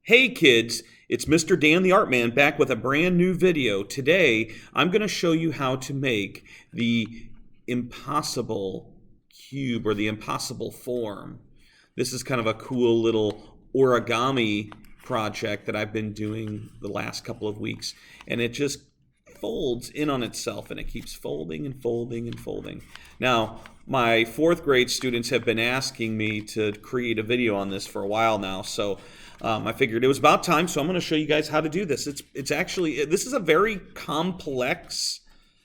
Hey kids, it's Mr. Dan the Art Man back with a brand new video. Today, I'm going to show you how to make the impossible cube or the impossible form. This is kind of a cool little origami project that I've been doing the last couple of weeks, and it just folds in on itself and it keeps folding and folding and folding. Now, my fourth grade students have been asking me to create a video on this for a while now, so I figured it was about time, so I'm going to show you guys how to do this. It's actually, this is a very complex,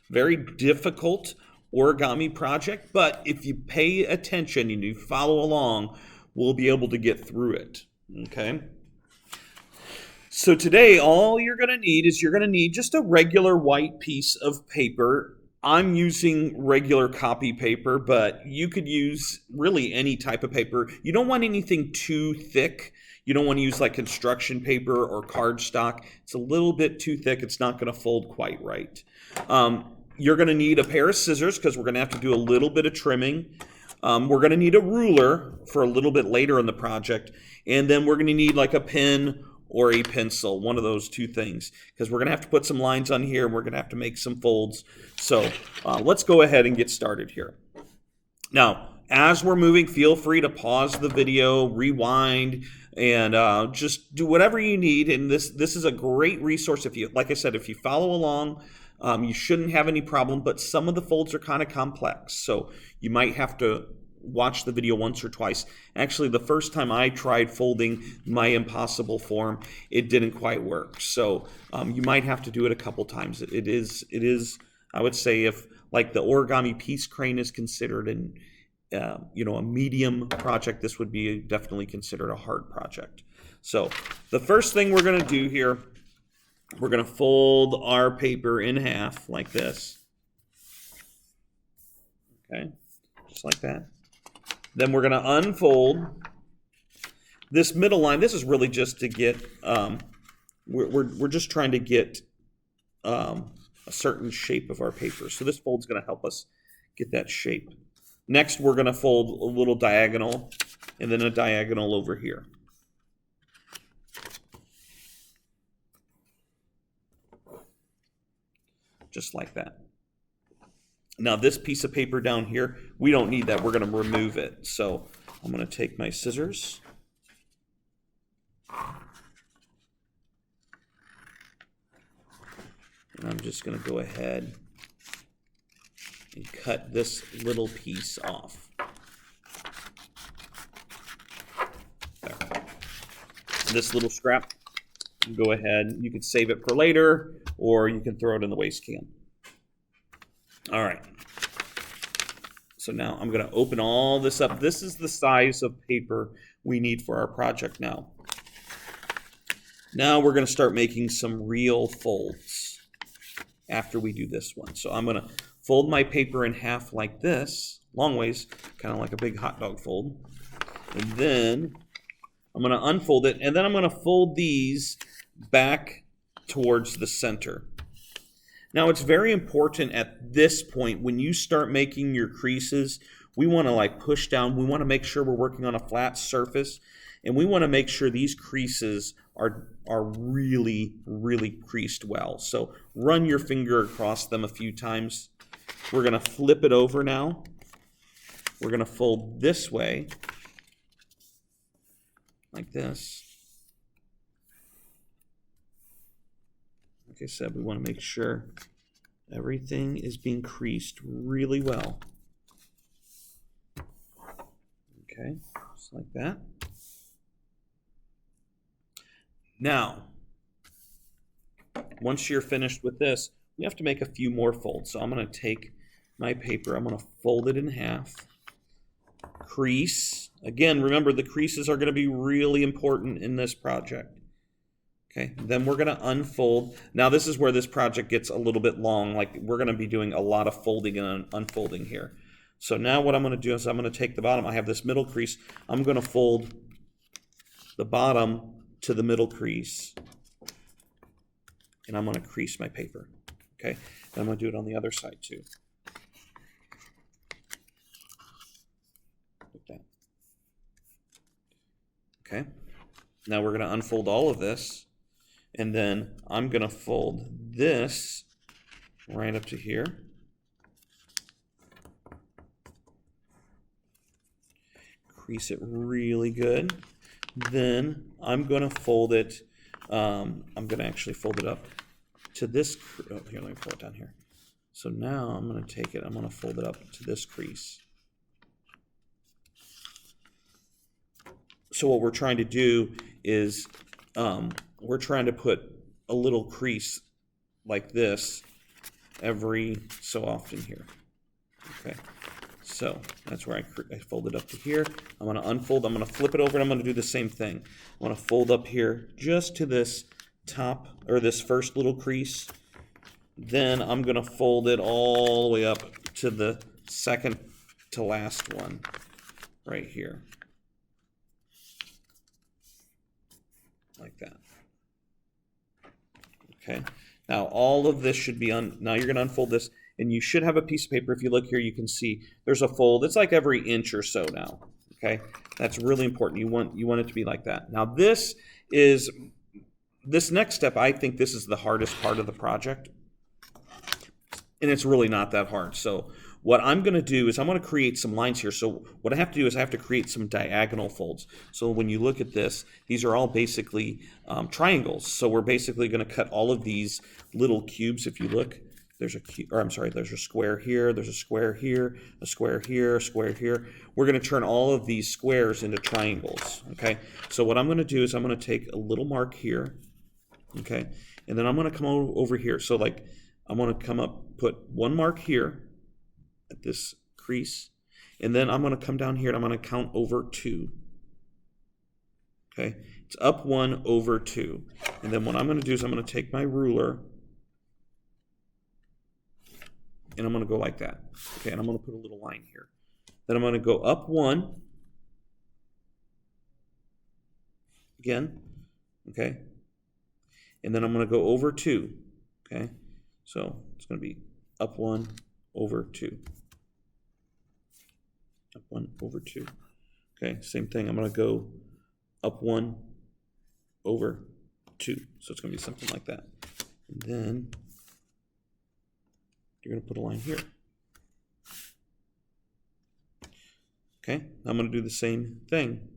very difficult origami project, but if you pay attention and you follow along, we'll be able to get through it, okay? So today, all you're going to need is just a regular white piece of paper. I'm using regular copy paper, but you could use really any type of paper. You don't want anything too thick. You don't want to use like construction paper or cardstock. It's a little bit too thick. It's not going to fold quite right. You're going to need a pair of scissors because we're going to have to do a little bit of trimming. We're going to need a ruler for a little bit later in the project. And then we're going to need like a pen or a pencil, one of those two things, because we're going to have to put some lines on here and we're going to have to make some folds. So let's go ahead and get started here. Now, as we're moving, feel free to pause the video, rewind, and just do whatever you need. And this is a great resource. If you, like I said, if you follow along, you shouldn't have any problem, but some of the folds are kind of complex. So you might have to watch the video once or twice. Actually, the first time I tried folding my impossible form, it didn't quite work. So you might have to do it a couple times. It is, I would say, if like the origami piece crane is considered a medium project, this would be definitely considered a hard project. So the first thing we're going to do here, we're going to fold our paper in half like this. Okay, just like that. Then we're going to unfold this middle line. This is really just to get, we're just trying to get a certain shape of our paper. So this fold's going to help us get that shape. Next, we're going to fold a little diagonal and then a diagonal over here. Just like that. Now this piece of paper down here, we don't need that. We're going to remove it. So I'm going to take my scissors. And I'm just going to go ahead and cut this little piece off. There. This little scrap, go ahead. You can save it for later, or you can throw it in the waste can. All right. So now I'm going to open all this up. This is the size of paper we need for our project now. Now we're going to start making some real folds after we do this one. So I'm going to fold my paper in half like this, long ways, kind of like a big hot dog fold. And then I'm going to unfold it, and then I'm going to fold these back towards the center. Now, it's very important at this point, when you start making your creases, we want to like push down. We want to make sure we're working on a flat surface, and we want to make sure these creases are really, really creased well. So run your finger across them a few times. We're going to flip it over now. We're going to fold this way, like this. Like I said, we want to make sure everything is being creased really well. Okay, just like that. Now, once you're finished with this, we have to make a few more folds. So I'm going to take my paper, I'm going to fold it in half, crease. Again, remember the creases are going to be really important in this project. Okay, then we're going to unfold. Now this is where this project gets a little bit long. Like we're going to be doing a lot of folding and unfolding here. So now what I'm going to do is I'm going to take the bottom. I have this middle crease. I'm going to fold the bottom to the middle crease. And I'm going to crease my paper. Okay, and I'm going to do it on the other side too. Like that. Okay. Now we're going to unfold all of this, and then I'm going to fold this right up to here. Crease it really good. Then I'm going to fold it, I'm going to actually fold it up to this, oh, here, let me pull it down here. So now I'm going to take it, I'm going to fold it up to this crease. So what we're trying to do is we're trying to put a little crease like this every so often here. Okay, so that's where I fold it up to here. I'm going to unfold, I'm going to flip it over, and I'm going to do the same thing. I'm going to fold up here just to this top, or this first little crease. Then I'm going to fold it all the way up to the second to last one right here. Like that. Okay. Now all of this should be now you're going to unfold this, and you should have a piece of paper. If you look here, you can see there's a fold. It's like every inch or so now. Okay. That's really important. You want it to be like that. Now this next step, I think this is the hardest part of the project. And it's really not that hard. So what I'm going to do is I'm going to create some lines here. So what I have to do is I have to create some diagonal folds. So when you look at this, these are all basically triangles. So we're basically going to cut all of these little cubes. If you look, there's there's a square here, there's a square here, a square here, a square here. We're going to turn all of these squares into triangles. Okay. So what I'm going to do is I'm going to take a little mark here. Okay. And then I'm going to come over here. So like I'm going to come up, put one mark here at this crease, and then I'm going to come down here and I'm going to count over 2. Okay, it's up 1 over 2. And then what I'm going to do is I'm going to take my ruler and I'm going to go like that. Okay, and I'm going to put a little line here. Then I'm going to go up 1 again. Okay, and then I'm going to go over 2. Okay, so it's going to be up 1 over 2. Up 1 over 2. Okay, same thing. I'm going to go up 1 over 2. So it's going to be something like that. And then you're going to put a line here. Okay, I'm going to do the same thing.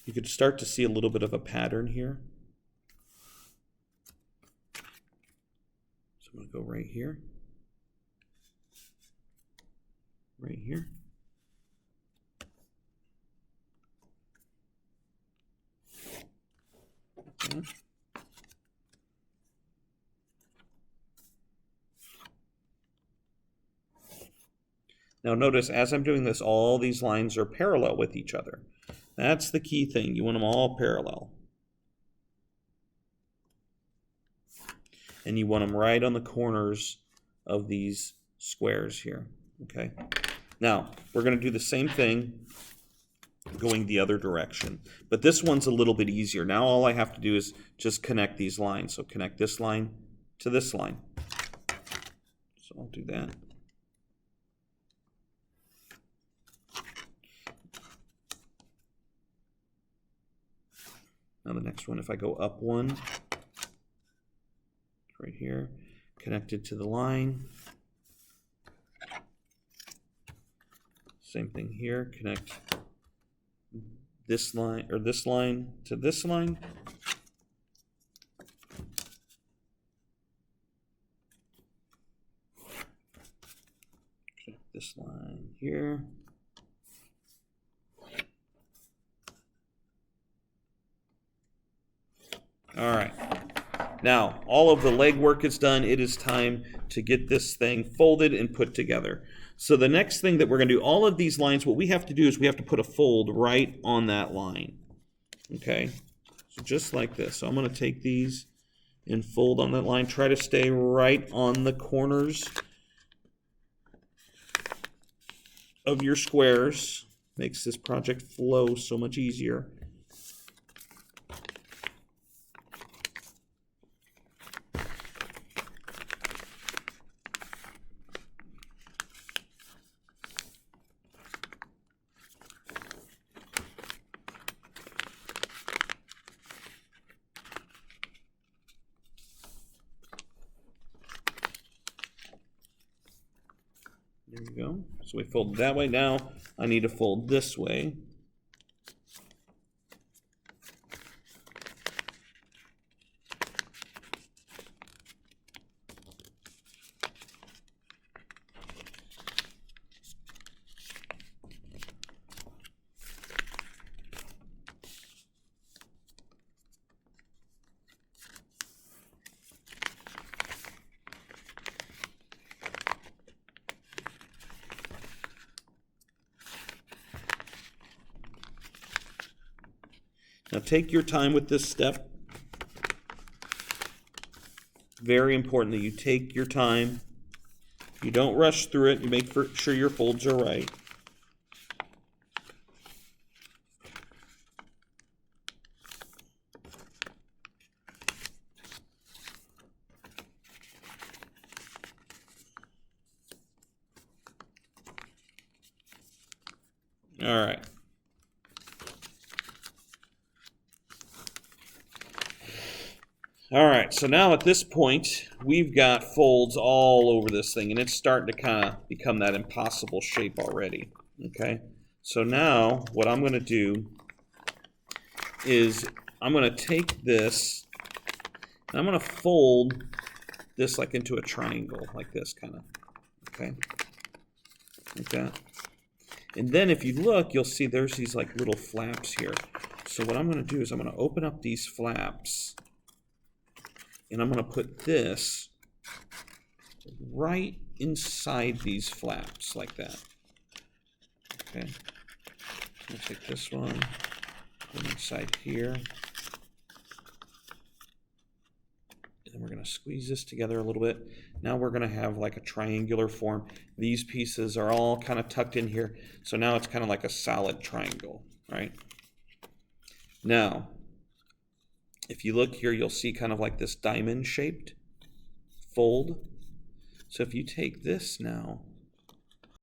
You could start to see a little bit of a pattern here. So I'm going to go right here. Right here. Okay. Now notice as I'm doing this, all these lines are parallel with each other. That's the key thing. You want them all parallel. And you want them right on the corners of these squares here. Okay. Now, we're going to do the same thing going the other direction. But this one's a little bit easier. Now all I have to do is just connect these lines. So connect this line to this line. So I'll do that. Now the next one, if I go up 1, right here, connected to the line. Same thing here, connect this line or this line to this line. Connect this line here. All right. Now, all of the legwork is done. It is time to get this thing folded and put together. So the next thing that we're going to do, all of these lines, what we have to do is we have to put a fold right on that line. Okay? So just like this. So I'm going to take these and fold on that line. Try to stay right on the corners of your squares. Makes this project flow so much easier. you go. So we fold that way. Now I need to fold this way. Now take your time with this step. Very important that you take your time. You don't rush through it. You make sure your folds are right. All right. All right, so now at this point, we've got folds all over this thing, and it's starting to kind of become that impossible shape already, okay? So now what I'm going to do is I'm going to take this, and I'm going to fold this like into a triangle, like this kind of, okay? Like that. And then if you look, you'll see there's these like little flaps here. So what I'm going to do is I'm going to open up these flaps, and I'm going to put this right inside these flaps, like that. Okay. I'm going to take this one, put it inside here. And then we're going to squeeze this together a little bit. Now we're going to have like a triangular form. These pieces are all kind of tucked in here. So now it's kind of like a solid triangle, right? Now, if you look here, you'll see kind of like this diamond-shaped fold. So if you take this now